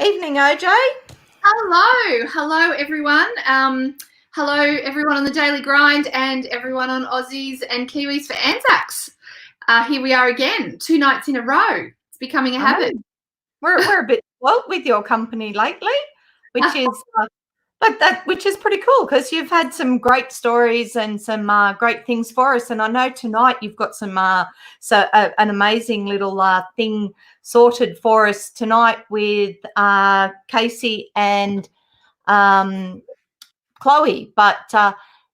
Evening, OJ. Hello everyone. Hello everyone on the Daily Grind and everyone on Aussies and Kiwis for Anzacs. Here we are again, 2 nights in a row. It's becoming a habit. We're a bit spoilt with your company lately, which is pretty cool because you've had some great stories and some great things for us. And I know tonight you've got some an amazing little thing sorted for us tonight with Casey and Chloe, but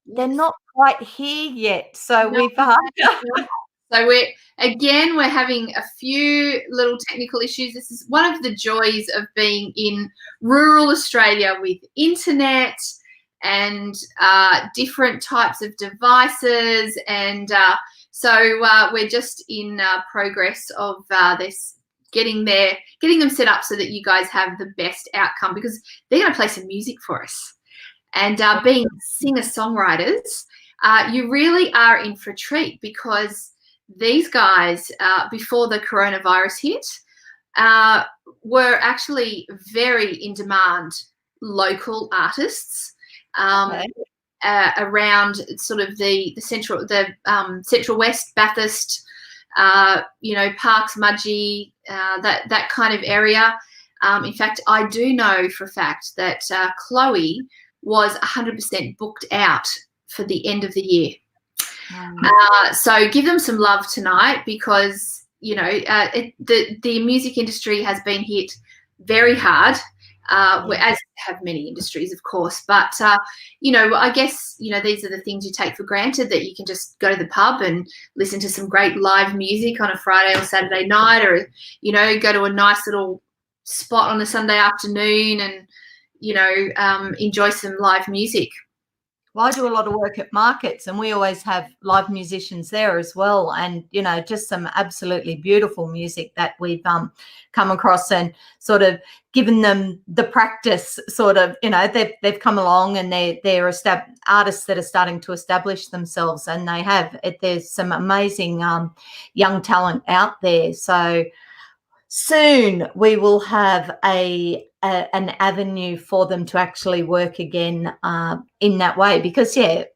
they're not quite here yet. So we've So we're having a few little technical issues. This is one of the joys of being in rural Australia with internet and different types of devices, and so we're just in progress of this, getting them set up so that you guys have the best outcome, because they're going to play some music for us. And being singer-songwriters, you really are in for a treat, because these guys, before the coronavirus hit, were actually very in demand local artists around sort of the central west, Bathurst, Parks, Mudgee, that kind of area. In fact, I do know for a fact that Chloe was 100% booked out for the end of the year. So give them some love tonight, because the music industry has been hit very hard, as have many industries, of course. But I guess these are the things you take for granted, that you can just go to the pub and listen to some great live music on a Friday or Saturday night, or go to a nice little spot on a Sunday afternoon and enjoy some live music. Well, I do a lot of work at markets, and we always have live musicians there as well, and just some absolutely beautiful music that we've come across, and sort of given them the practice. Sort of, they've come along, and they're artists that are starting to establish themselves, and there's some amazing young talent out there. So soon we will have an avenue for them to actually work again in that way, because the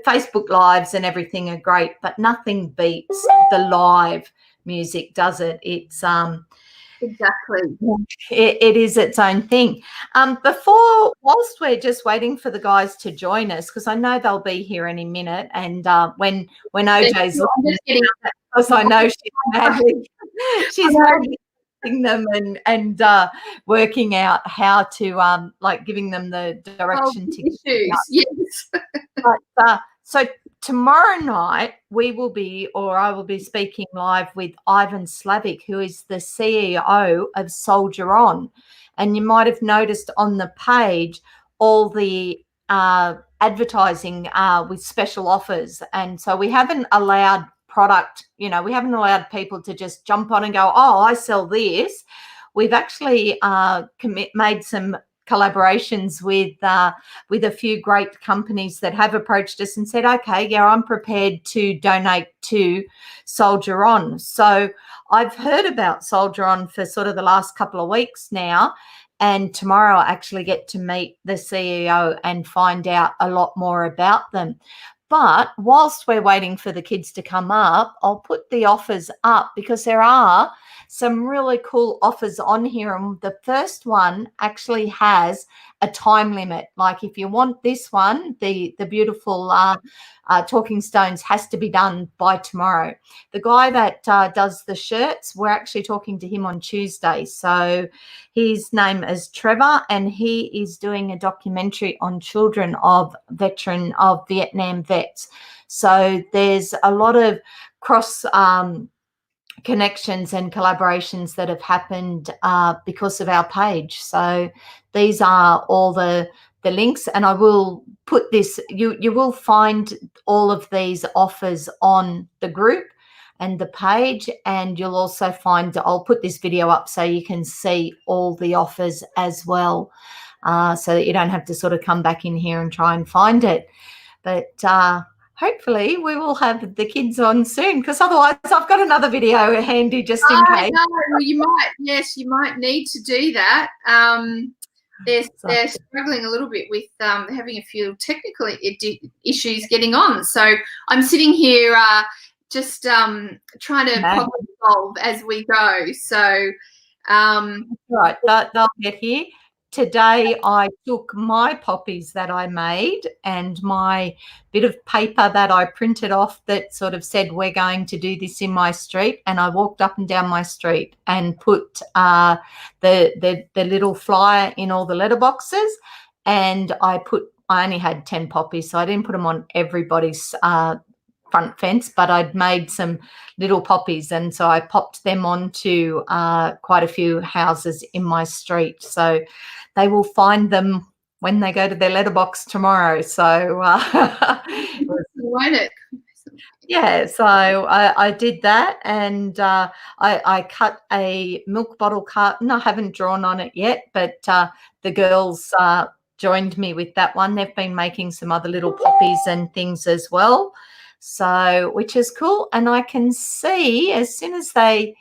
Facebook lives and everything are great, but nothing beats the live music, does it? It's exactly, it is its own thing. Whilst we're just waiting for the guys to join us, because I know they'll be here any minute, and when OJ's looking, because I know she's them and working out how to giving them the direction to issues. Yes. But, so tomorrow night I will be speaking live with Ivan Slavic, who is the CEO of Soldier On, and you might have noticed on the page all the advertising with special offers, and so we haven't allowed product, we haven't allowed people to just jump on and go, oh, I sell this. We've actually made some collaborations with a few great companies that have approached us and said, okay, yeah, I'm prepared to donate to Soldier On. So I've heard about Soldier On for sort of the last couple of weeks now, and tomorrow I actually get to meet the CEO and find out a lot more about them. But whilst we're waiting for the kids to come up, I'll put the offers up, because there are some really cool offers on here. And the first one actually has a time limit. Like if you want this one, the beautiful Talking Stones, has to be done by tomorrow. The guy that does the shirts, we're actually talking to him on Tuesday. So his name is Trevor, and he is doing a documentary on children of Vietnam vets. So there's a lot of cross connections and collaborations that have happened because of our page. So these are all the links, and I will put this, you will find all of these offers on the group and the page, and you'll also find, I'll put this video up so you can see all the offers as well, so that you don't have to sort of come back in here and try and find it. But hopefully we will have the kids on soon, because otherwise I've got another video handy just in case. No, well, you might need to do that. They're struggling a little bit with having a few technical issues getting on. So I'm sitting here just trying to problem solve as we go. So right, they'll get here. Today I took my poppies that I made and my bit of paper that I printed off that sort of said we're going to do this in my street, and I walked up and down my street and put the little flyer in all the letterboxes, and I only had 10 poppies, so I didn't put them on everybody's front fence, but I'd made some little poppies, and so I popped them onto quite a few houses in my street. So they will find them when they go to their letterbox tomorrow. So won't it? Yeah, so I did that, and I cut a milk bottle carton. I haven't drawn on it yet, but the girls joined me with that one. They've been making some other little poppies and things as well. So, which is cool. And I can see as soon as I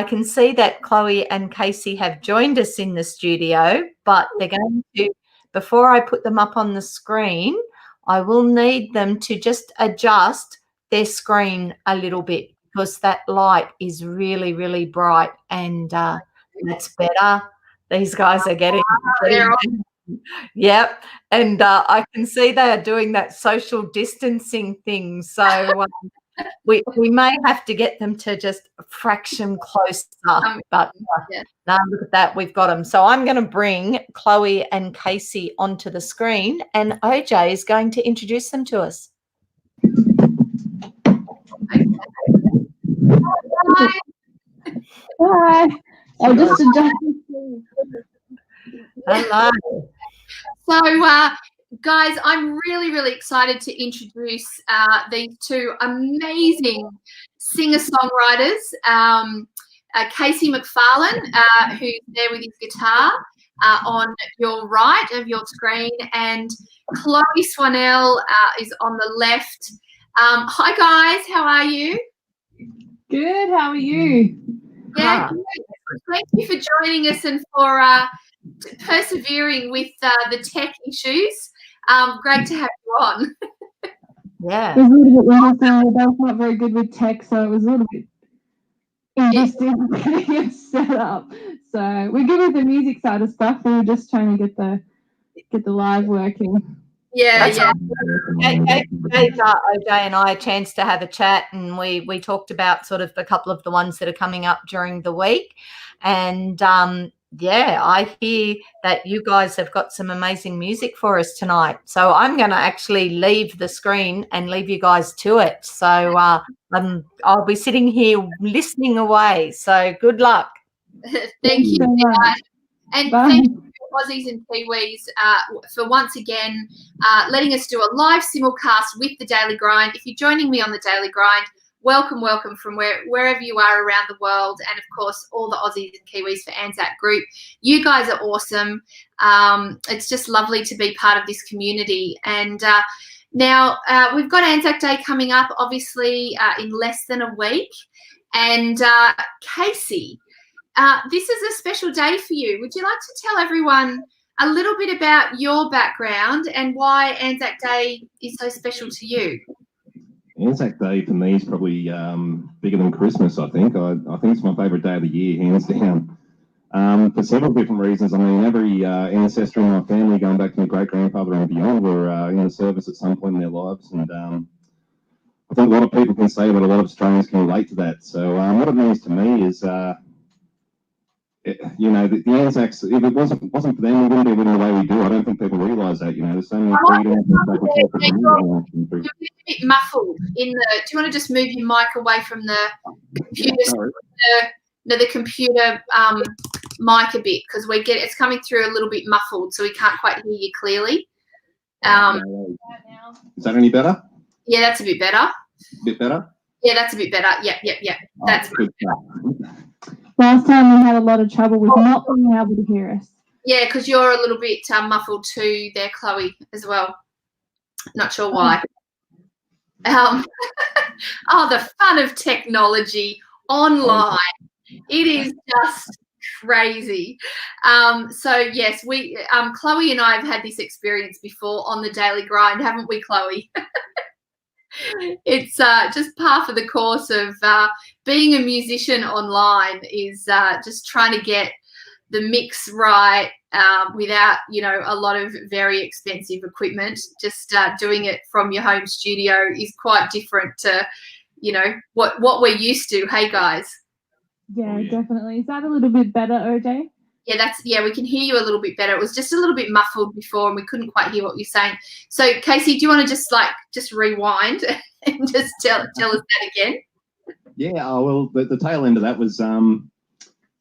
can see that Chloe and Casey have joined us in the studio, but they're going to, before I put them up on the screen, I will need them to just adjust their screen a little bit, because that light is really, really bright, and that's better. These guys are getting yep, and I can see they are doing that social distancing thing. So we may have to get them to just a fraction closer, but no, look at that, we've got them. So I'm going to bring Chloe and Casey onto the screen, and OJ is going to introduce them to us. Hi. I'll just adjust. Hello. So, guys, I'm really, really excited to introduce these two amazing singer-songwriters, Casey McFarlane, who's there with his guitar on your right of your screen, and Chloe Swannell is on the left. Hi, guys. How are you? Good. How are you? Yeah. Thank you for joining us and for persevering with the tech issues. Great to have you on. Yeah. It was a little bit wonderful. That was not very good with tech, so it was a little bit interesting getting it set up. So we're good with the music side of stuff. We were just trying to get the live working. Yeah, That's right. Gave OJ and I a chance to have a chat, and we talked about sort of a couple of the ones that are coming up during the week. And yeah, I hear that you guys have got some amazing music for us tonight. So I'm going to actually leave the screen and leave you guys to it. So I'll be sitting here listening away. So good luck. Thank you. And Bye. thank you, Aussies and Kiwis, for once again letting us do a live simulcast with the Daily Grind. If you're joining me on the Daily Grind, welcome from wherever you are around the world, and of course all the Aussies and Kiwis for Anzac Group. You guys are awesome. It's just lovely to be part of this community. And now we've got Anzac Day coming up, obviously in less than a week. And Casey, this is a special day for you. Would you like to tell everyone a little bit about your background and why Anzac Day is so special to you? Anzac Day for me is probably bigger than Christmas, I think. I think it's my favourite day of the year, hands down, for several different reasons. I mean, every ancestor in my family, going back to my great-grandfather and beyond, were in the service at some point in their lives. And I think a lot of people can say that, a lot of Australians can relate to that. So what it means to me is, you know, the Anzacs, if it wasn't for them, we wouldn't be living the way we do. I don't think people realise that, you know. There's so many freedoms. You're a bit muffled in the. Do you want to just move your mic away from the computer? The computer mic a bit, because it's coming through a little bit muffled, so we can't quite hear you clearly. Is that any better? Yeah, that's a bit better. A bit better? Yeah, that's a bit better. Yep. That's good. Last time we had a lot of trouble with not being able to hear us. Yeah, because you're a little bit muffled too there, Chloe, as well. Not sure why. Oh, the fun of technology online. It is just crazy. So yes, we Chloe and I have had this experience before on the daily grind, haven't we, Chloe? It's just par for the course of being a musician online is just trying to get the mix right without, a lot of very expensive equipment. Just doing it from your home studio is quite different to, what we're used to. Hey, guys. Yeah, definitely. Is that a little bit better, OJ? Yeah, we can hear you a little bit better. It was just a little bit muffled before and we couldn't quite hear what you're saying. So, Casey, do you want to just rewind and just tell us that again? Yeah, well, the tail end of that was,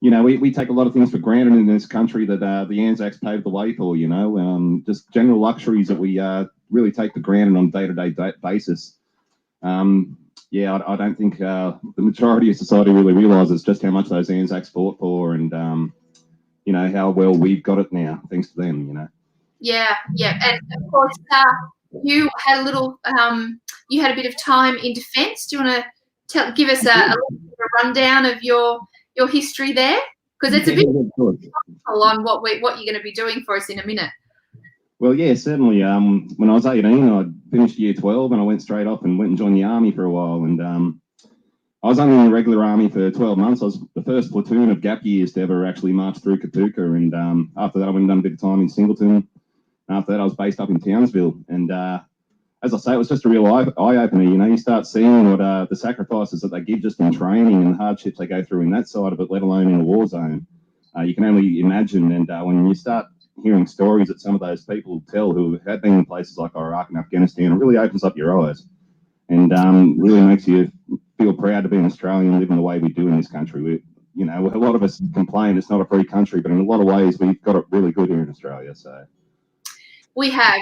we take a lot of things for granted in this country that the Anzacs paved the way for, just general luxuries that we really take for granted on a day-to-day basis. I don't think the majority of society really realises just how much those Anzacs fought for and, how well we've got it now, thanks to them, Yeah. And, of course, you had a little, you had a bit of time in defence. Do you want to give us a little bit of a rundown of your history there? Because it's a bit on what you're going to be doing for us in a minute. Well, yeah, certainly. When I was 18, I finished year 12 and I went straight off and went and joined the army for a while. And I was only in the regular army for 12 months. I was the first platoon of gap years to ever actually march through Katuka. And after that, I went and done a bit of time in Singleton. After that, I was based up in Townsville. And as I say, it was just a real eye-opener. You start seeing what the sacrifices that they give just in training and the hardships they go through in that side of it, let alone in a war zone. You can only imagine. And when you start hearing stories that some of those people tell who have been in places like Iraq and Afghanistan, it really opens up your eyes and really makes you feel proud to be an Australian living the way we do in this country. A lot of us complain it's not a free country, but in a lot of ways we've got it really good here in Australia. So we have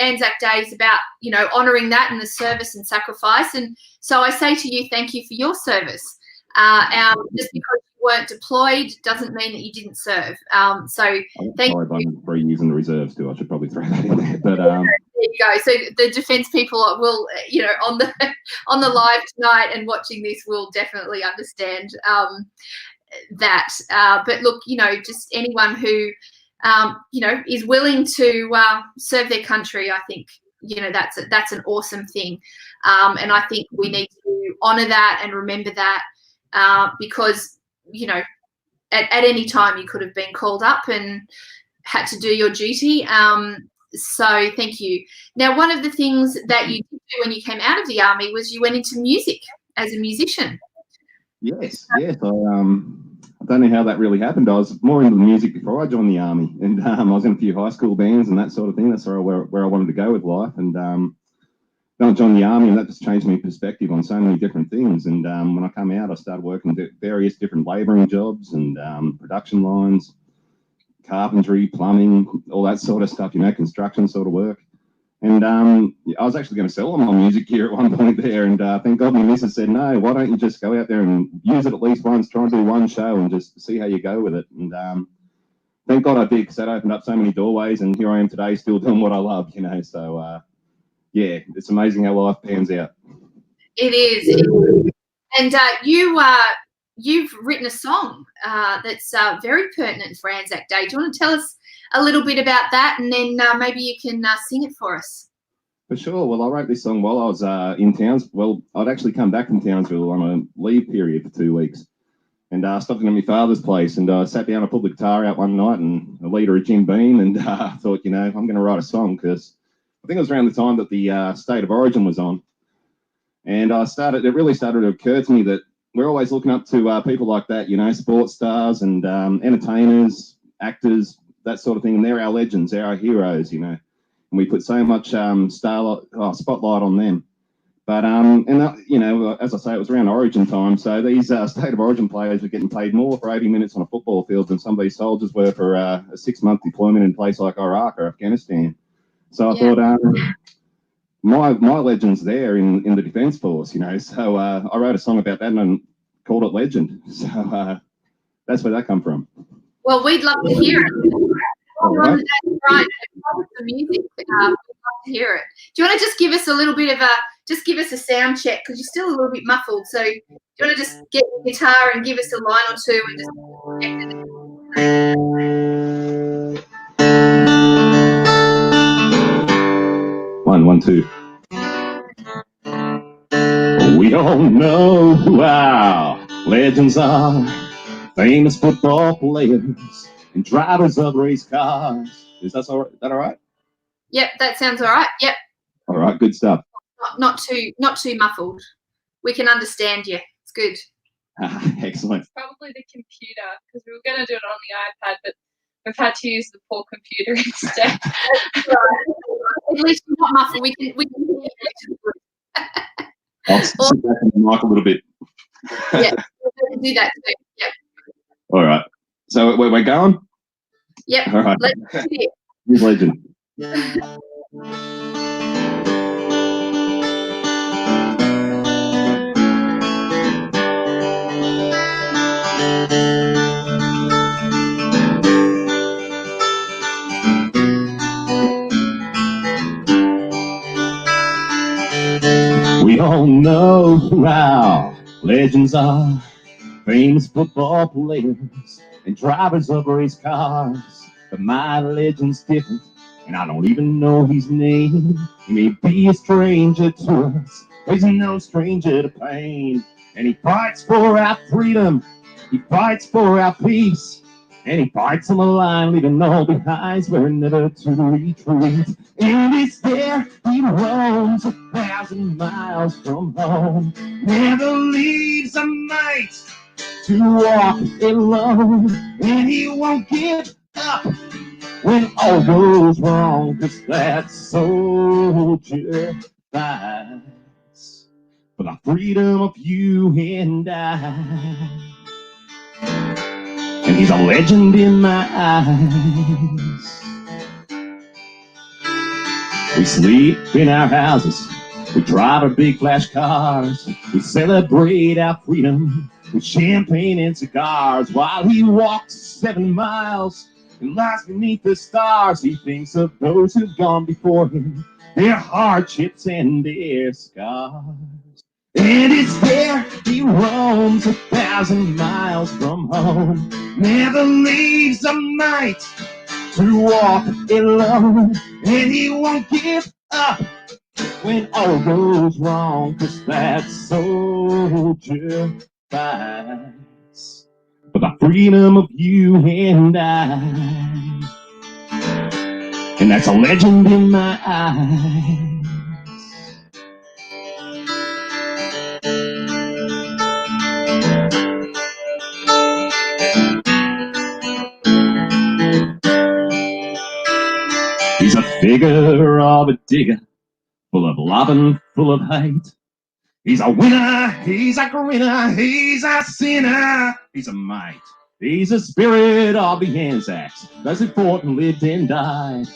Anzac Day is about, honouring that and the service and sacrifice. And so I say to you, thank you for your service. Just because you weren't deployed doesn't mean that you didn't serve. So thank you. I'm 3 years in the reserves too. I should probably throw that in there. But there you go. So the defence people will, on the live tonight and watching this will definitely understand that. But look, just anyone who is willing to serve their country, I think, that's an awesome thing. And I think we need to honour that and remember that because, at any time you could have been called up and had to do your duty. So thank you. Now, one of the things that you did do when you came out of the army was you went into music as a musician. Yes. I don't know how that really happened. I was more into the music before I joined the army, and I was in a few high school bands and that sort of thing. That's where I wanted to go with life. And then I joined the army, and that just changed my perspective on so many different things. And when I come out, I started working various different labouring jobs and production lines, carpentry, plumbing, all that sort of stuff. Construction sort of work. And I was actually going to sell all my music gear at one point there, and thank God my missus said, no, why don't you just go out there and use it at least once, try and do one show and just see how you go with it. And thank God I did, because that opened up so many doorways, and here I am today still doing what I love, So, it's amazing how life pans out. It is. And you've written a song that's very pertinent for Anzac Day. Do you want to tell us a little bit about that, and then maybe you can sing it for us? For sure. Well, I wrote this song while I was in Townsville. Well, I'd actually come back from Townsville on a leave period for 2 weeks, and stopped in at my father's place, and I sat down, I pulled the guitar out one night and a litre of Jim Beam, and thought, I'm going to write a song, because I think it was around the time that the State of Origin was on, and it really started to occur to me that we're always looking up to people like that, sports stars and entertainers, actors, that sort of thing, and they're our legends, they're our heroes, and we put so much spotlight on them. But as I say, it was around Origin time, so these State of Origin players were getting paid more for 80 minutes on a football field than some of these soldiers were for a 6-month deployment in a place like Iraq or Afghanistan. So I thought, my legend's there in the Defence Force, So I wrote a song about that and called it Legend. So that's where that come from. Well, we'd love to hear it. Right. The music. We'd love to hear it. Do you want to just give us a little bit of just give us a sound check because you're still a little bit muffled. So do you want to just get your guitar and give us a line or two and just One, two. We don't know who our legends are, famous football players and drivers of race cars. Is that all right? Yep, that sounds all right. Yep. All right, good stuff. Not too muffled. We can understand you. It's good. Excellent. Probably the computer, because we were going to do it on the iPad, but we've had to use the poor computer instead. At least we're not muffled. We can I'll sit back on the mic a little bit. Yeah, we'll do that too. Yep. All right. So we're going? Yep. All right. Let's do it. Here's Legend. We all know who our legends are, famous football players and drivers of race cars. But my legend's different, and I don't even know his name. He may be a stranger to us, but he's no stranger to pain. And he fights for our freedom, he fights for our peace, and he fights on the line, leaving all behind, swearing never to retreat. And it's there he roams 1,000 miles from home, never leaves a mate to walk alone, and he won't give up when all goes wrong, 'cause that soldier fights for the freedom of you and I. And he's a legend in my eyes. We sleep in our houses, we drive our big flash cars, we celebrate our freedom with champagne and cigars, while he walks 7 miles and lies beneath the stars. He thinks of those who've gone before him, their hardships and their scars. And it's there he roams 1,000 miles from home, never leaves a mate to walk alone, and he won't give up when all goes wrong, 'cause that soldier fights for the freedom of you and I. And that's a legend in my eyes. He's a figure of a digger, full of love and full of hate. He's a winner, he's a grinner, he's a sinner, he's a mate. He's a spirit of the Anzacs, those who fought and lived and died.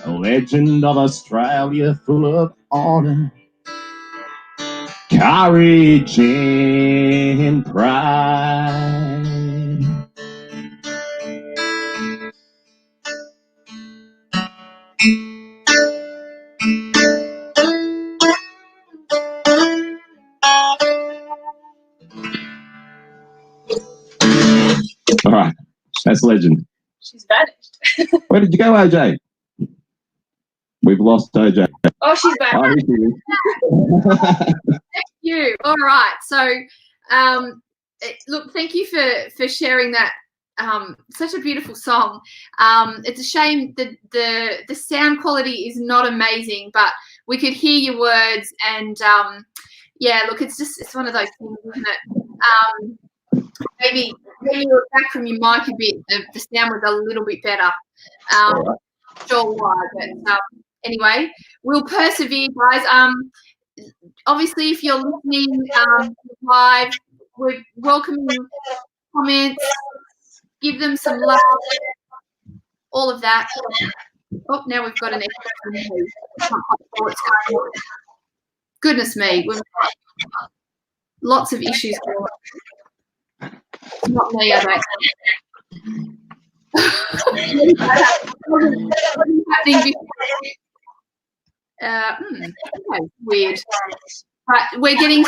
A legend of Australia, full of honour, courage and pride. All right, that's Legend. She's vanished. Where did you go, OJ? We've lost OJ. Oh, she's back. Oh, here she is. Thank you. All right. So, look, thank you for sharing that. Such a beautiful song. It's a shame that the sound quality is not amazing, but we could hear your words, and yeah, look, it's one of those things, isn't it? Maybe you were back from your mic a bit. The sound was a little bit better. Sure why, but anyway, we'll persevere, guys. Obviously, if you're listening live, we're welcoming comments. Give them some love. All of that. Oh, now we've got an extra. Goodness me, we've got lots of issues going on. Not me, I don't. Wasn't happening before. Okay, weird. Right, we're getting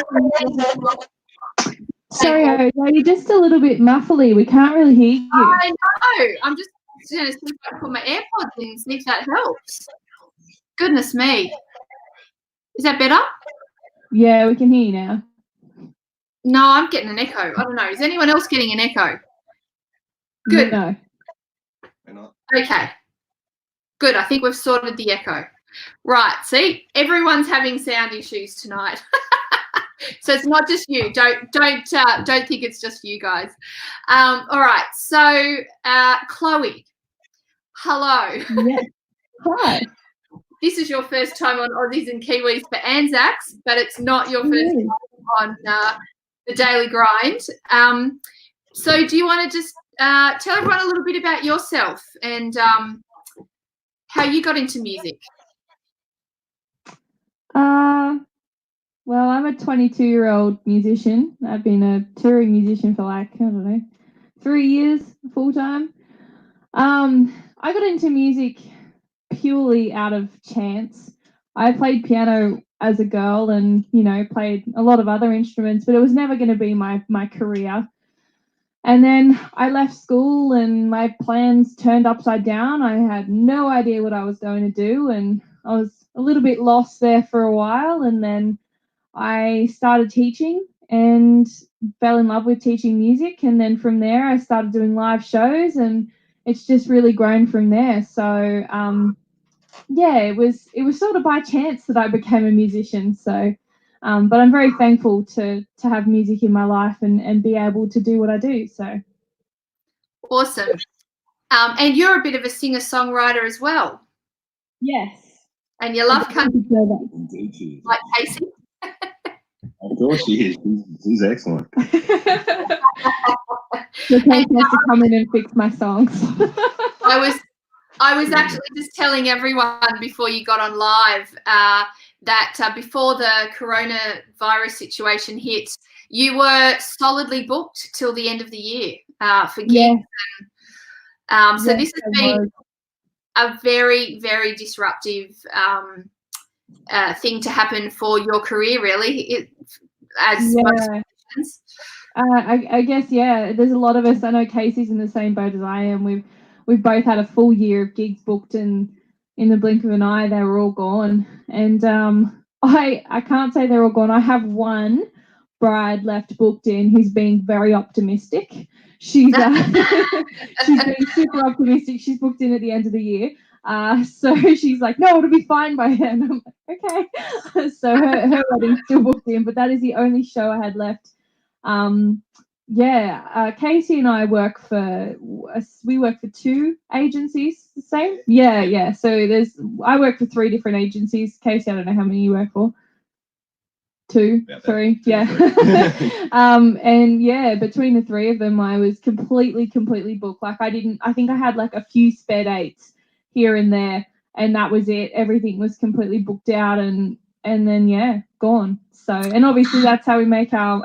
Sorry, you're just a little bit muffly. We can't really hear you. I know. I'm just going to see if I can put my AirPods in and see if that helps. Goodness me. Is that better? Yeah, we can hear you now. No, I'm getting an echo. I don't know. Is anyone else getting an echo? Good. No. Okay. Good. I think we've sorted the echo. Right. See, everyone's having sound issues tonight. So it's not just you. Don't think it's just you guys. All right. So, Chloe, hello. Yes. Hi. This is your first time on Aussies and Kiwis for ANZACs, but it's not your first time on the Daily Grind. So do you want to just tell everyone a little bit about yourself and how you got into music? Well, I'm a 22-year-old musician. I've been a touring musician for like, I don't know, 3 years full time. I got into music purely out of chance. I played piano as a girl and, played a lot of other instruments, but it was never going to be my career. And then I left school and my plans turned upside down. I had no idea what I was going to do, and I was a little bit lost there for a while. And then I started teaching and fell in love with teaching music. And then from there, I started doing live shows, and it's just really grown from there. So, it was sort of by chance that I became a musician. So, but I'm very thankful to have music in my life and be able to do what I do. So awesome. And you're a bit of a singer-songwriter as well. Yes. And you love country like Casey. Of course she is. She's excellent. So Kate has to come in and fix my songs. I was actually just telling everyone before you got on live that before the coronavirus situation hit, you were solidly booked till the end of the year for gigs. Yeah. So this has been a very, very disruptive thing to happen for your career, really, most musicians. I guess, there's a lot of us. I know Casey's in the same boat as I am. We've both had a full year of gigs booked, and in the blink of an eye, they were all gone. And I can't say they're all gone. I have one bride left booked in who's being very optimistic. She's she's being super optimistic. She's booked in at the end of the year. So she's like, no, it'll be fine by then. I'm like, okay. So her wedding's still booked in, but that is the only show I had left. Casey and I work for 2 agencies. The same. Yeah. So I work for 3 different agencies. Casey, I don't know how many you work for. 2, 3, yeah. And between the 3 of them, I was completely booked. Like I think I had like a few spare dates here and there, and that was it. Everything was completely booked out, and then gone. So, and obviously that's how we make our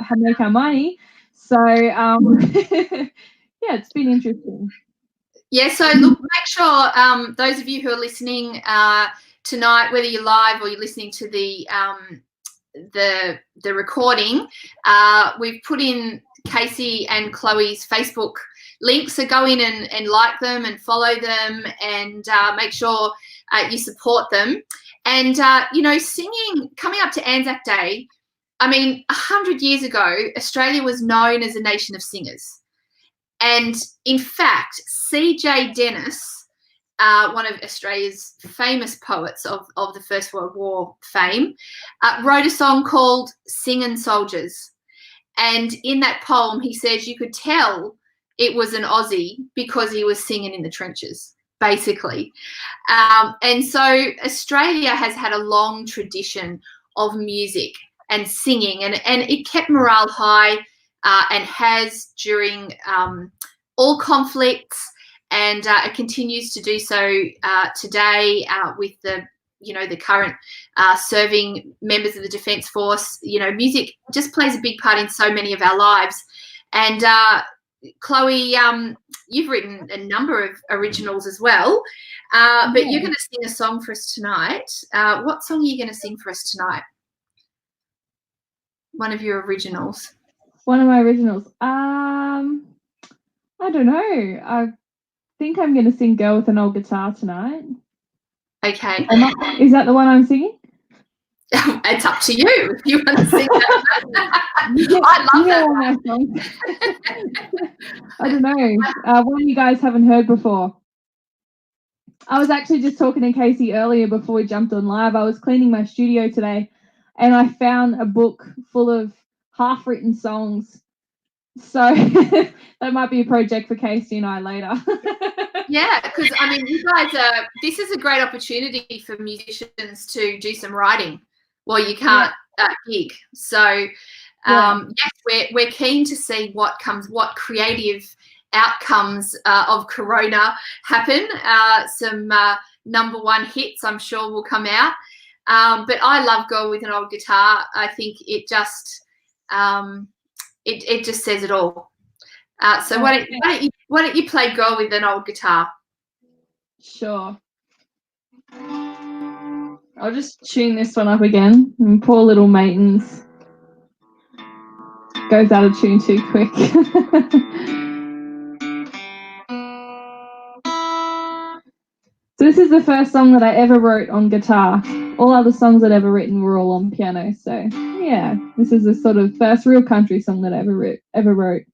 money. So, it's been interesting. Yeah. So look, make sure those of you who are listening tonight, whether you're live or you're listening to the recording, we've put in Casey and Chloe's Facebook links, so go in and like them and follow them, and make sure you support them. And singing, coming up to Anzac Day, I mean, 100 years ago, Australia was known as a nation of singers. And in fact, C.J. Dennis, one of Australia's famous poets of the First World War fame, wrote a song called Singin' Soldiers. And in that poem, he says you could tell it was an Aussie because he was singing in the trenches, basically. And so Australia has had a long tradition of music and singing, and it kept morale high and has during all conflicts. And it continues to do so today with the current serving members of the Defence Force. Music just plays a big part in so many of our lives. And Chloe, you've written a number of originals as well, but you're going to sing a song for us tonight. What song are you going to sing for us tonight? One of your originals. One of my originals. I don't know. I think I'm going to sing "Girl with an Old Guitar" tonight. Okay. Is that the one I'm singing? It's up to you if you want to sing that. I love that. I don't know. One you guys haven't heard before. I was actually just talking to Casey earlier before we jumped on live. I was cleaning my studio today and I found a book full of half-written songs. So that might be a project for Casey and I later. Yeah, because, I mean, you guys this is a great opportunity for musicians to do some writing while you can't gig. So, yes, we're keen to see what creative outcomes of Corona happen. Some number one hits, I'm sure, will come out. But I love "Girl with an Old Guitar." I think it just it just says it all. So why don't you play "Girl with an Old Guitar"? Sure. I'll just tune this one up again. And poor little Matins goes out of tune too quick. So this is the first song that I ever wrote on guitar. All other songs I'd ever written were all on piano. So yeah, this is the sort of first real country song that I ever wrote.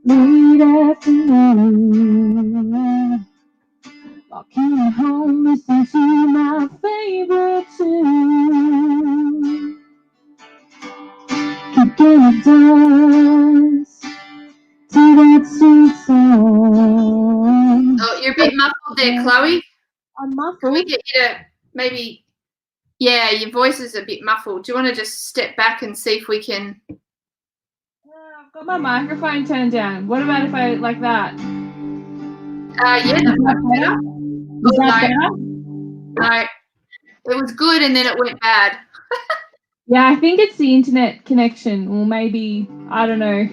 Late afternoon, walking home, listening to my favorite tune, kicking the dust to that sweet song. Oh, you're a bit muffled there, Chloe. I'm muffled. Can we get you to maybe? Yeah, your voice is a bit muffled. Do you want to just step back and see if we can? I've got my microphone turned down. What about if I like that? Yeah, that's better. Is that better? No, it was good and then it went bad. Yeah, I think it's the internet connection, or maybe I don't know.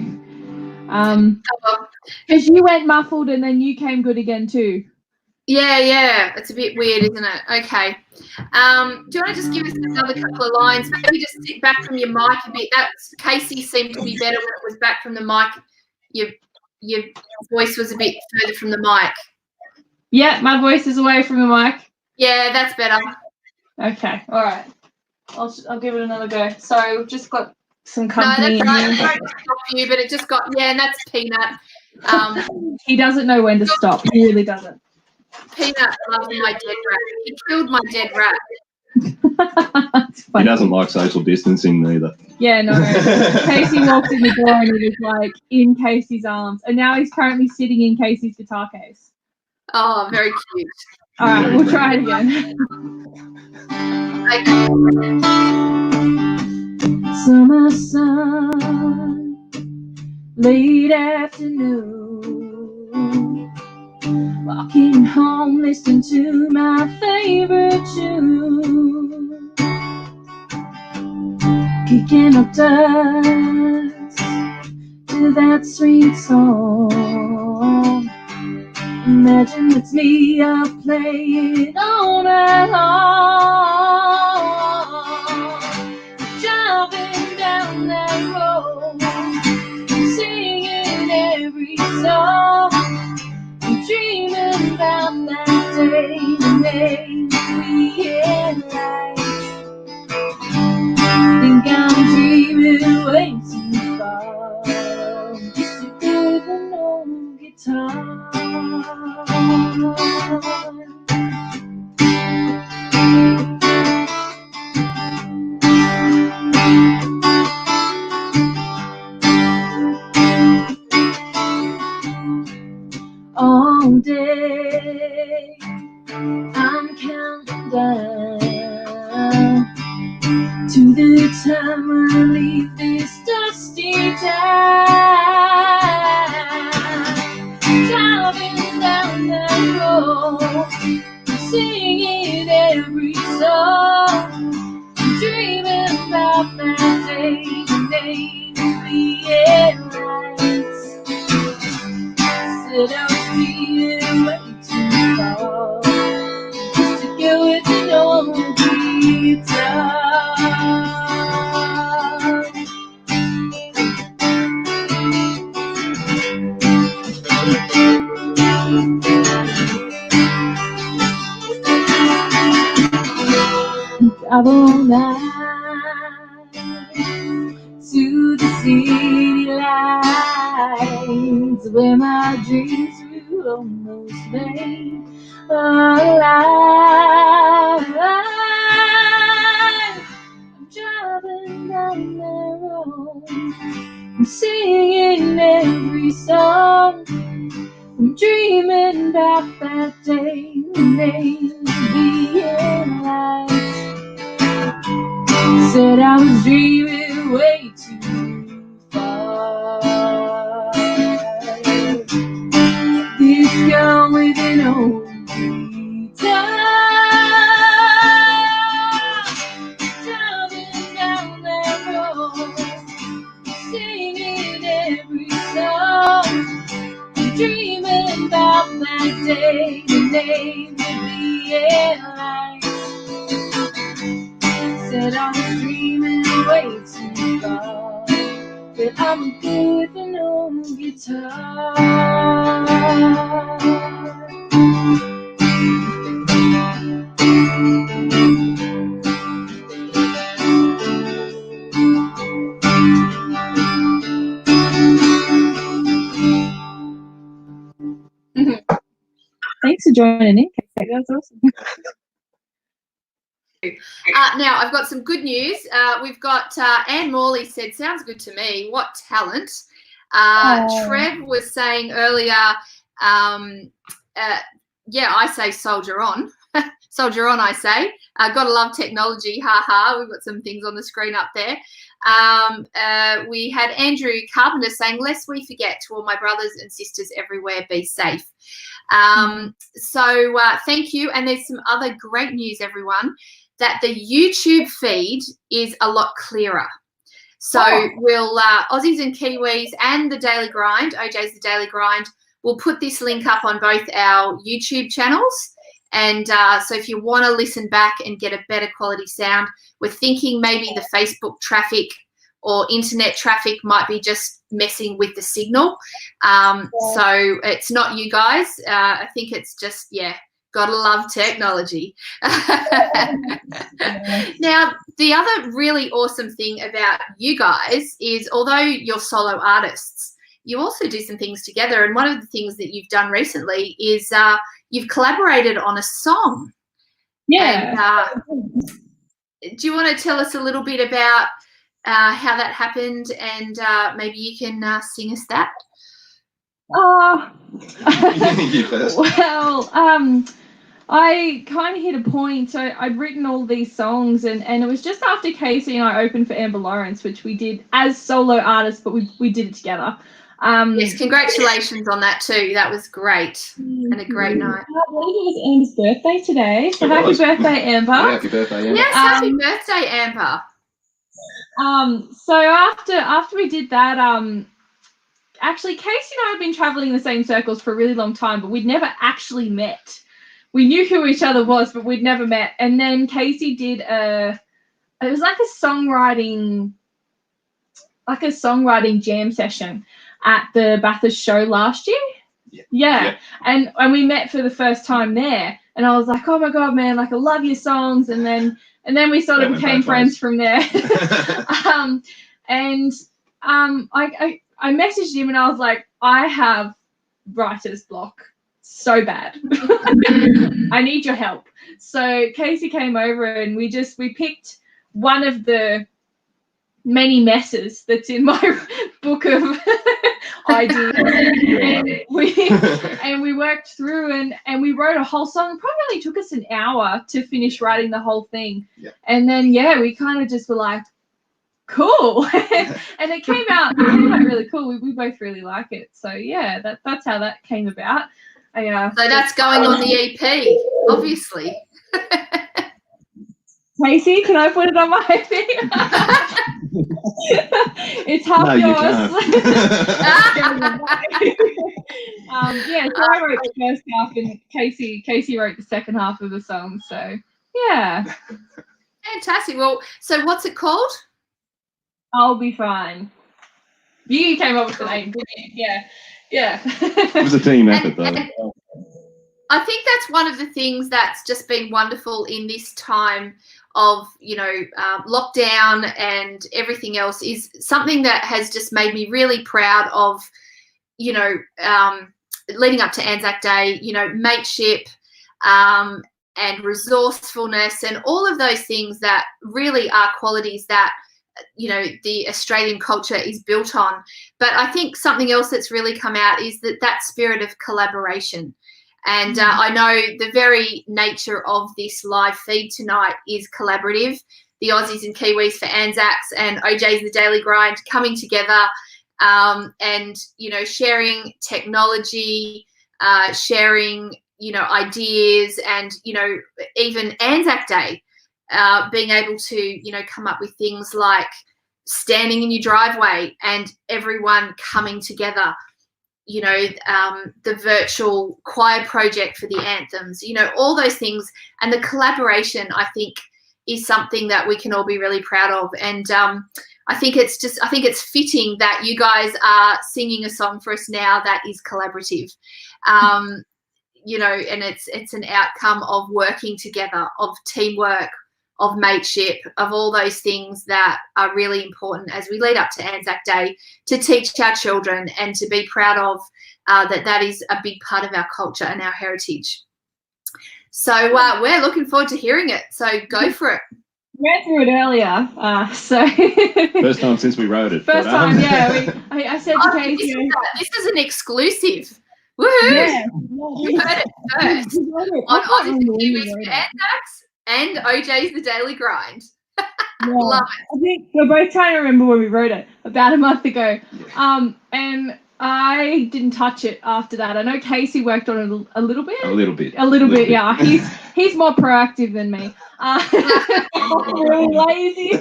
Because you went muffled and then you came good again too. Yeah, it's a bit weird, isn't it? Okay. Do you want to just give us another couple of lines? Maybe just sit back from your mic a bit. Casey seemed to be better when it was back from the mic. Your voice was a bit further from the mic. Yeah, my voice is away from the mic. Yeah, that's better. Okay, all right. I'll give it another go. Sorry, we've just got some company. No, that's right. Sorry to stop you, but it just got, and that's Peanut. He doesn't know when to stop. He really doesn't. Peanut loves my dead rat. He killed my dead rat. He doesn't like social distancing either. Yeah, no. Casey walked in the door and he was like in Casey's arms. And now he's currently sitting in Casey's guitar case. Oh, very cute. All right, we'll try it again. Okay. Summer sun, late afternoon, walking home, listening to my favorite tune, kicking up dust to that sweet song. Imagine it's me, I'll play it all night long, driving down that road, singing every song, dreaming about that day that made me alive. Think I'm dreaming way too far, just to get an old guitar. All day I'm counting down to the time I leave this time, driving down that road, singing every song, dreaming about that day when they would be lights. Said I was feeling way too far just to go with an old guitar. Drive all night to the city lights where my dreams will almost make alive. I'm driving down the road, I'm singing every song, I'm dreaming about that day when they will be alive. Said I was dreaming way too far. This girl with an old guitar, driving down that road, singing every song, dreaming about that day when they would be alive. Said I was dreaming way too far, but I'm good with an old guitar. Thanks for joining in, Kate. That's awesome. Now, I've got some good news. We've got Anne Morley said, sounds good to me. What talent. Trev was saying earlier, yeah, I say soldier on. Soldier on, I say. Gotta love technology, ha. We've got some things on the screen up there. We had Andrew Carpenter saying, lest we forget, to all my brothers and sisters everywhere, be safe. So thank you. And there's some other great news, everyone, that the YouTube feed is a lot clearer. So we'll, Aussies and Kiwis and The Daily Grind, OJ's The Daily Grind, we'll put this link up on both our YouTube channels. And so if you want to listen back and get a better quality sound, we're thinking maybe the Facebook traffic or internet traffic might be just messing with the signal. So it's not you guys. I think it's just, yeah, gotta love technology. Now, the other really awesome thing about you guys is, although you're solo artists, you also do some things together. And one of the things that you've done recently is you've collaborated on a song. Yeah. And, do you want to tell us a little bit about how that happened, and maybe you can sing us that? You first. Well, I kind of hit a point. So I'd written all these songs, and it was just after Casey and I opened for Amber Lawrence, which we did as solo artists, but we did it together. Yes, congratulations on that too. That was great and a great night. I believe it was Amber's birthday today, so happy birthday, Amber. Yeah, happy birthday, Amber. Yes, happy birthday, Amber. So after we did that, actually Casey and I had been traveling in the same circles for a really long time, but we'd never actually met. We knew who each other was, but we'd never met. And then Casey did it was like a songwriting jam session at the Bathurst show last year. Yeah. And we met for the first time there, and I was like, oh my god, man, like I love your songs. And then we sort of became friends from there. I messaged him and I was like, I have writer's block so bad. I need your help. So Casey came over and we picked one of the many messes that's in my book of ideas. And we worked through and we wrote a whole song. It probably only took us an hour to finish writing the whole thing. Yeah. And then we kind of just were like, cool. And it came out really cool. We both really like it. So yeah, that's how that came about. So that's going on the EP, obviously. Casey, can I put it on my EP? It's half yours. So I wrote the first half and Casey wrote the second half of the song. So yeah. Fantastic. Well, so what's it called? I'll Be Fine. You came up with the name, didn't you? Yeah. It was a team effort, though. I think that's one of the things that's just been wonderful in this time of, lockdown and everything else, is something that has just made me really proud of, leading up to Anzac Day, mateship and resourcefulness and all of those things that really are qualities that, the Australian culture is built on. But I think something else that's really come out is that spirit of collaboration. And I know the very nature of this live feed tonight is collaborative. The Aussies and Kiwis for Anzacs and OJ's The Daily Grind coming together and, sharing technology, sharing, ideas and, even Anzac Day, being able to, come up with things like standing in your driveway and everyone coming together. The virtual choir project for the anthems, all those things. And the collaboration, I think, is something that we can all be really proud of. And I think it's fitting that you guys are singing a song for us now that is collaborative. And it's an outcome of working together, of teamwork, of mateship, of all those things that are really important as we lead up to Anzac Day, to teach our children and to be proud of that is a big part of our culture and our heritage. So we're looking forward to hearing it. So go for it. We went through it earlier. First time since we wrote it. First time, yeah. I said to Casey, this is an exclusive. Woohoo! Yeah. You heard it first on Aussies Kiwis for Anzacs and OJ's The Daily Grind. Love it. I think we're both trying to remember when we wrote it, about a month ago. And I didn't touch it after that. I know Casey worked on it a little bit. A little bit, yeah. He's more proactive than me. I'm really lazy.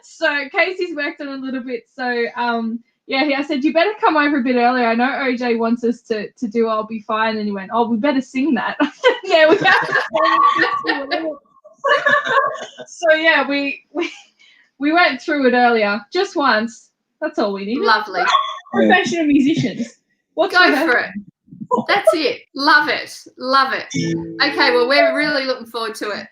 So Casey's worked on it a little bit. So I said, you better come over a bit earlier. I know OJ wants us to do I'll Be Fine. And he went, we better sing that. Yeah, we have to sing it. So yeah, we went through it earlier, just once. That's all we need. Lovely. Professional musicians. Go for it. That's it. Love it. Okay, well, we're really looking forward to it.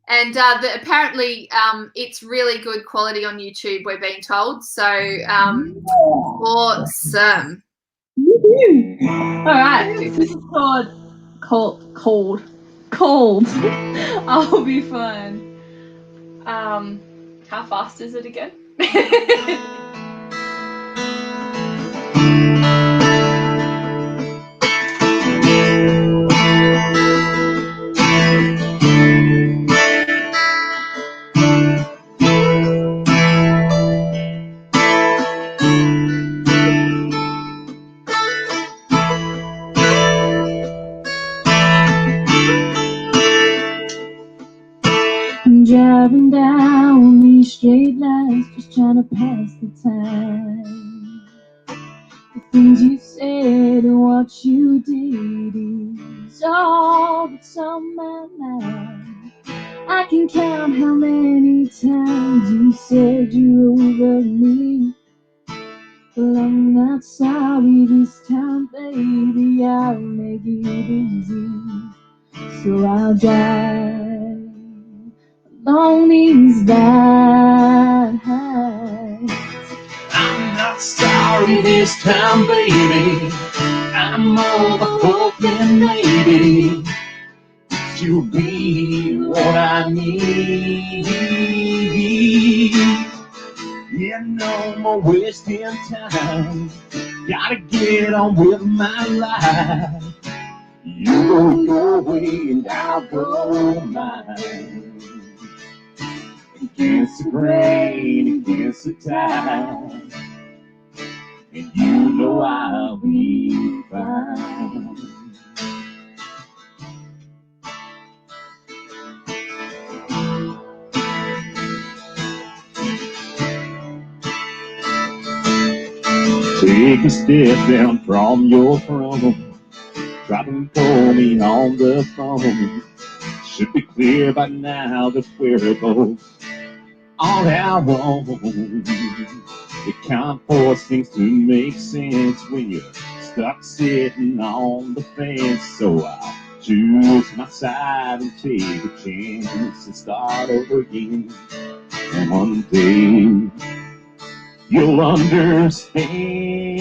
And apparently it's really good quality on YouTube, we're being told. So awesome. All right. This is called I'll Be Fine. How fast is it again? Driving down these straight lines, just trying to pass the time. The things you said and what you did is all that's on my mind. I can count how many times you said you over me. But I'm not sorry this time, baby, I'll make it easy. So I'll drive along these bad heights. I'm not sorry this time, baby. I'm over hoping maybe you'll be what I need. Yeah, no more wasting time. Gotta get on with my life. You go your way and I'll go mine. against the grain, against the tide, and you know I'll be fine. Take a step down from your throne, drop and call me on the phone. Should be clear by now that we're both on our own. You can't force things to make sense when you're stuck sitting on the fence. So I'll choose my side and take a chance and start over again. And one day you'll understand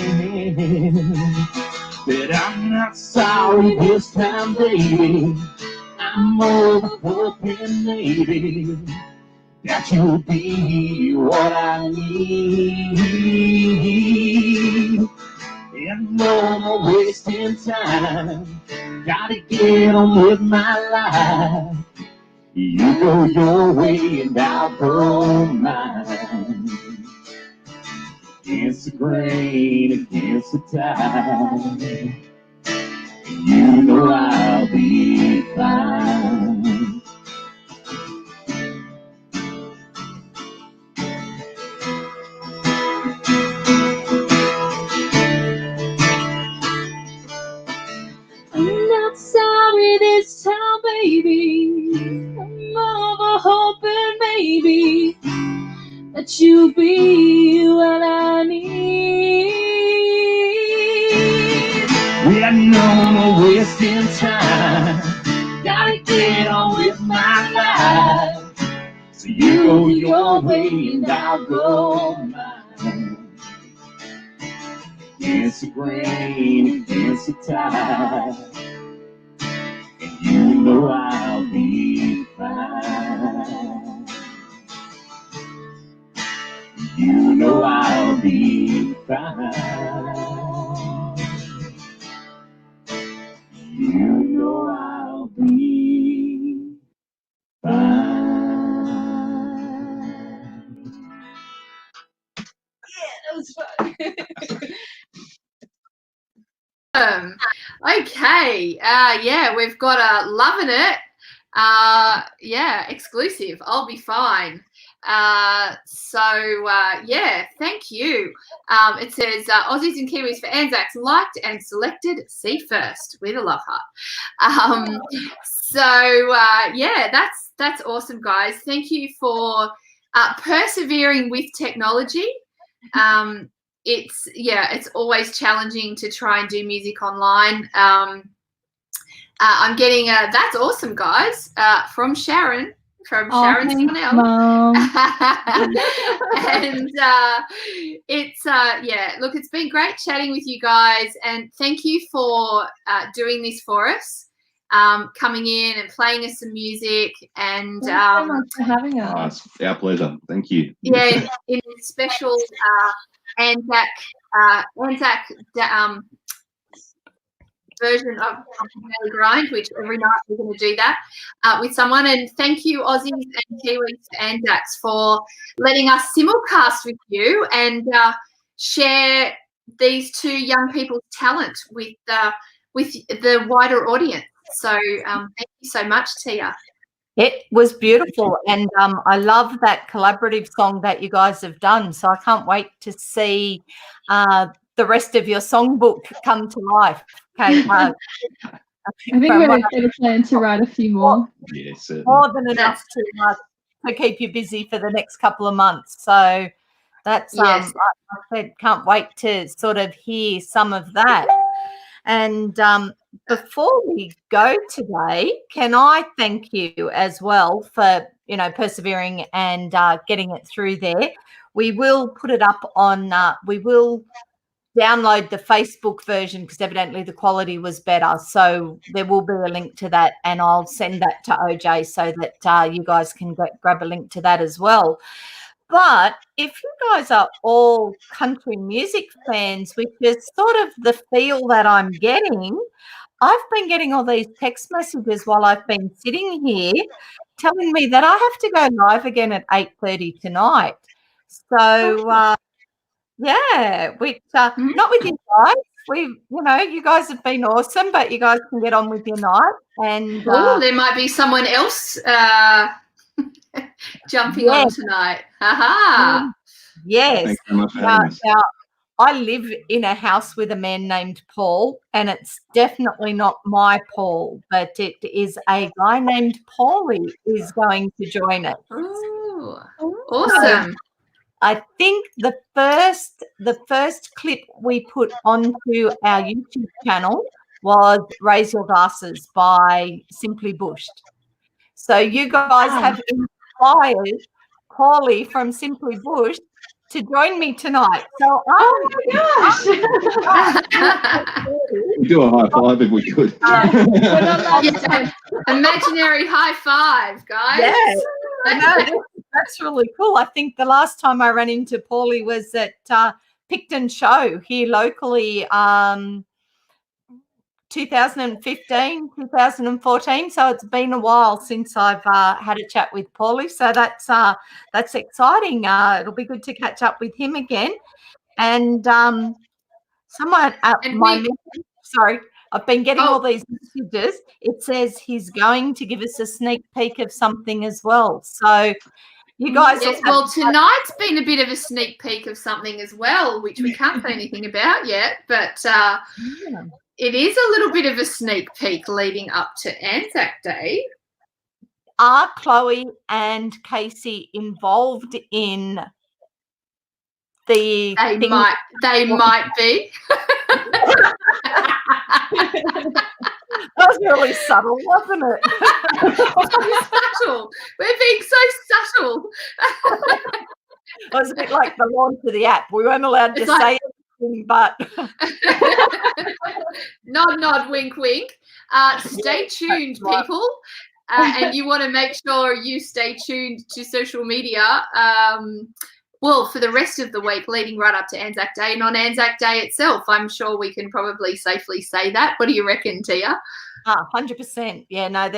that I'm not sorry this time, baby. I'm more hoping maybe that you'll be what I need. And no more wasting time, gotta get on with my life. You go your way and I'll go mine. Against the grain, against the tide, you know I'll be fine. I'm not sorry this time, baby. I'm over hoping maybe that you'll be what I need. We got no more wasting time, gotta get on with my life. So you go your way and I'll go mine. Against the grain, against the tide, and you know I'll be fine. You know I'll be fine. You know I'll be fine. That was fun. Okay. Yeah, we've got a loving it. Yeah, exclusive. I'll be fine. Yeah, thank you. It says Aussies and Kiwis for Anzacs liked and selected See First with a love heart. Yeah, that's awesome, guys. Thank you for persevering with technology. It's always challenging to try and do music online. I'm getting that's awesome, guys, from Sharon. Swannell. And look, it's been great chatting with you guys, and thank you for doing this for us, coming in and playing us some music, and Thanks so much for having us. Oh, it's our pleasure. Thank you. Yeah, in a special Anzac version of Daily Grind, which every night we're going to do that with someone. And thank you, Aussies and Kiwis and Anzacs, for letting us simulcast with you and share these two young people's talent with the wider audience. So thank you so much, Tia. It was beautiful, and I love that collaborative song that you guys have done. So I can't wait to see the rest of your songbook come to life. Okay, I think we're going to plan to write a few more. Yes, more than enough to keep you busy for the next couple of months. So that's yes. I said, can't wait to sort of hear some of that. And before we go today, can I thank you as well for, persevering and getting it through there. We will put it up on, we will download the Facebook version because evidently the quality was better. So there will be a link to that, and I'll send that to OJ so that you guys can grab a link to that as well. But if you guys are all country music fans, which is sort of the feel that I'm getting, I've been getting all these text messages while I've been sitting here telling me that I have to go live again at 8:30 tonight. So, yeah, which not with you guys. You guys have been awesome, but you guys can get on with your night. And there might be someone else jumping on tonight. Ha. Yes. Thanks so much for having us. Now, I live in a house with a man named Paul, and it's definitely not my Paul, but it is a guy named Paulie is going to join us. Oh, awesome. I think the first clip we put onto our YouTube channel was Raise Your Glasses by Simply Bushed. So you guys have inspired Paulie from Simply Bushed to join me tonight. So Oh my gosh! We'd do a high five if we could. Imaginary high five, guys. Yes. I know, that's really cool. I think the last time I ran into Paulie was at Picton Show here locally, 2015, 2014. So it's been a while since I've had a chat with Paulie. So that's exciting. It'll be good to catch up with him again. And someone sorry, I've been getting all these messages. It says he's going to give us a sneak peek of something as well. So you guys. Yes, well, tonight's been a bit of a sneak peek of something as well, which we can't say anything about yet. But it is a little bit of a sneak peek leading up to Anzac Day. Are Chloe and Casey involved in the? They might be. That was really subtle, wasn't it? Subtle. We're being so subtle. It was a bit like the launch of the app. We weren't allowed to say anything, but nod, wink, wink. Stay tuned, people. And you want to make sure you stay tuned to social media. Well, for the rest of the week leading right up to Anzac Day, and on Anzac Day itself, I'm sure we can probably safely say that. What do you reckon, Tia? 100%. Yeah, no,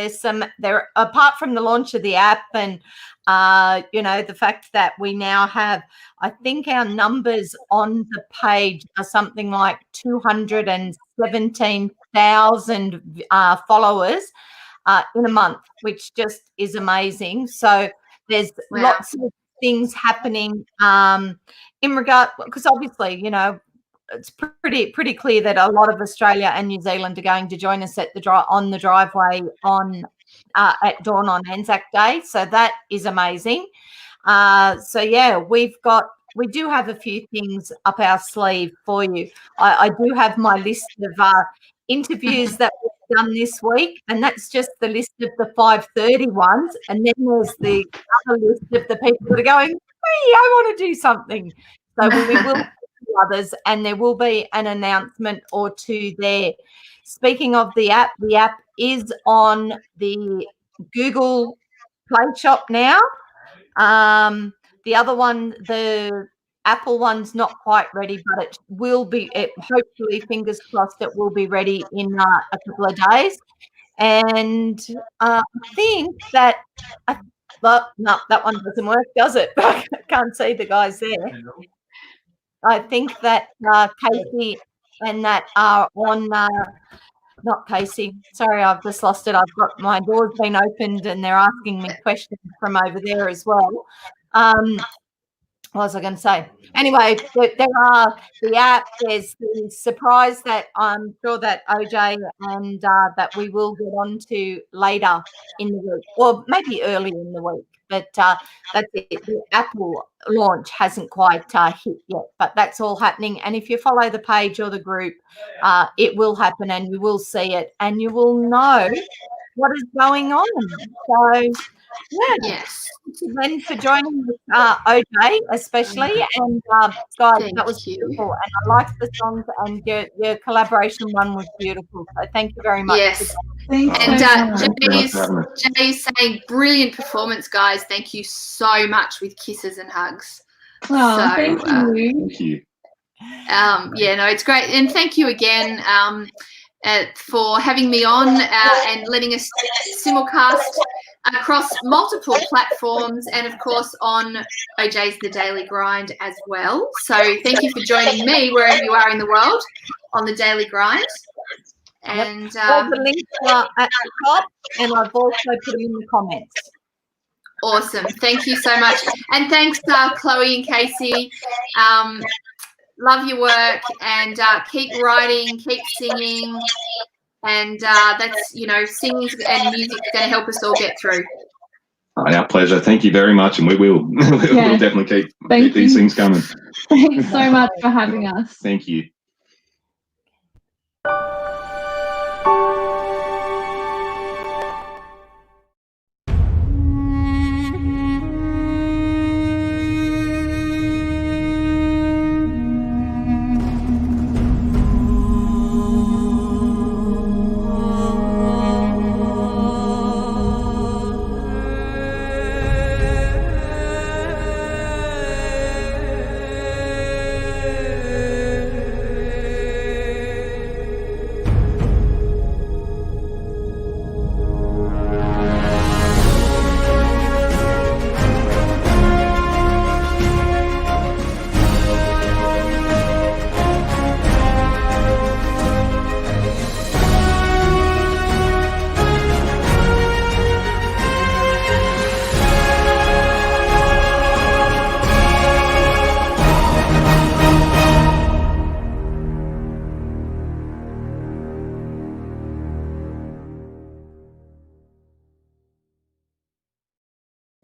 there apart from the launch of the app and the fact that we now have, I think our numbers on the page are something like 217,000 followers in a month, which just is amazing. So there's lots of things happening in regard, because obviously, it's pretty clear that a lot of Australia and New Zealand are going to join us at on the driveway at dawn on Anzac Day. So that is amazing. So yeah, we do have a few things up our sleeve for you. I do have my list of interviews that we've done this week, and that's just the list of the 5:30 ones, and then there's the other list of the people that are going, hey, I want to do something. So we will do others, and there will be an announcement or two there. Speaking of the app is on the Google Play Shop now. The other one, the Apple one's not quite ready, but it will be. Hopefully, fingers crossed, it will be ready in a couple of days. And I think that, no, that one doesn't work, does it? I can't see the guys there. I think that Casey and that are on. Not Casey. Sorry, I've just lost it. I've got my door's been opened and they're asking me questions from over there as well. What was I going to say? Anyway, there are the app. There's the surprise that I'm sure that OJ and that we will get on to later in the week, or maybe early in the week. But that's it. The Apple launch hasn't quite hit yet, but that's all happening. And if you follow the page or the group, it will happen and you will see it and you will know what is going on. So, yeah. Yes. Then for joining us, OJ especially, and guys, that was beautiful. And I liked the songs, and your collaboration one was beautiful. So thank you very much. Yes. Thanks And so much. Jay's saying, brilliant performance, guys. Thank you so much with kisses and hugs. Oh, So, thank you. Thank you. Yeah, no, it's great. And thank you again. for having me on and letting us simulcast across multiple platforms and, of course, on OJ's The Daily Grind as well. So thank you for joining me wherever you are in the world on The Daily Grind. And all the links are at the top, and I've also put them in the comments. Awesome. Thank you so much. And thanks, Chloe and Casey. Love your work, and keep writing, keep singing. And that's, you know, singing and music is going to help us all get through. Our pleasure. Thank you very much, and we will. We'll definitely keep these things coming. Thanks so much for having us. Thank you.